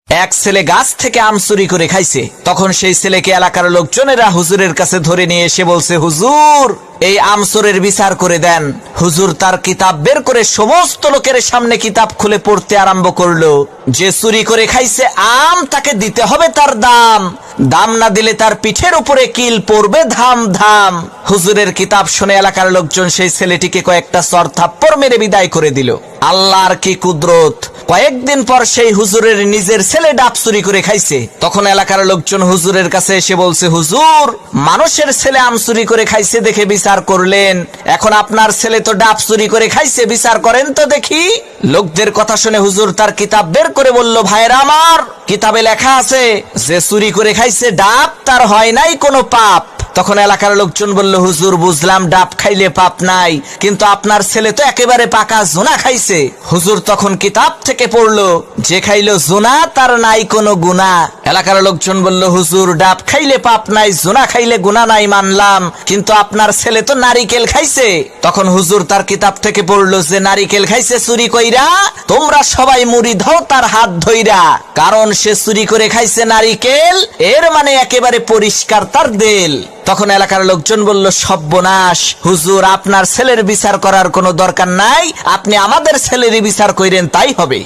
এক ছেলে গাছ থেকে আম চুরি করে খাইছে। তখন সেই ছেলেকে এলাকার লোকজনেরা হুজুরের কাছে ধরে নিয়ে এসে বলছে, হুজুর এই আম চোরের বিচার করে দেন। হুজুর তার কিতাব বের করে সমস্ত লোকের সামনে কিতাব খুলে পড়তে আরম্ভ করলো। যে চুরি করে খাইছে আম তাকে দিতে হবে তার দাম, দাম না দিলে তার পিঠের উপরে কিল পড়বে ধাম ধাম। হুজুরের কিতাব শুনে এলাকার লোকজন সেই ছেলেটিকে কয়েকটা চর থাপ্পড় মেরে বিদায় করে দিল। আল্লাহর কি কুদরত! কয়েকদিন পর সেই হুজুরের নিজের ছেলে ডাব চুরি করে খাইছে। তখন এলাকার লোকজন হুজুরের কাছে এসে বলছে, হুজুর মানুষের ছেলে আম চুরি করে খাইছে দেখে বিচার করলেন, এখন আপনার ছেলে তো ডাব চুরি করে খাইছে, বিচার করেন তো দেখি। লোকদের কথা শুনে হুজুর তার কিতাব বের করে বলল, ভাইরা আমার, কিতাবে লেখা আছে যে চুরি করে খাইছে ডাব তার হয় নাই কোনো পাপ। তখন এলাকার লোকজন বলল, হুজুর বুঝলাম ডাব খাইলে পাপ নাই, কিন্তু আপনার ছেলে তো একেবারে পাকা জোনা খাইছে। হুজুর তখন কিতাব থেকে পড়লো, যে খাইলো জোনা তার নাই কোনো গুনাহ। এলাকার লোকজন বলল, হুজুর ডাব খাইলে পাপ নাই, জোনা খাইলে গুনাহ নাই মানলাম, কিন্তু আপনার ছেলে তো নারিকেল খাইছে। তখন হুজুর তার কিতাব থেকে পড়লো, যে নারিকেল খাইছে চুরি কইরা, তোমরা সবাই মুড়ি দাও তার হাত ধইরা, কারণ সে চুরি করে খাইছে নারিকেল, এর মানে একেবারে পরিষ্কার তার দিল। তখন এলাকার লোকজন বলল, সর্বনাশ, হুজুর আপনার ছেলের বিচার করার কোনো দরকার নাই, আপনি আমাদের ছেলেরই বিচার কইরেন তাই হবে।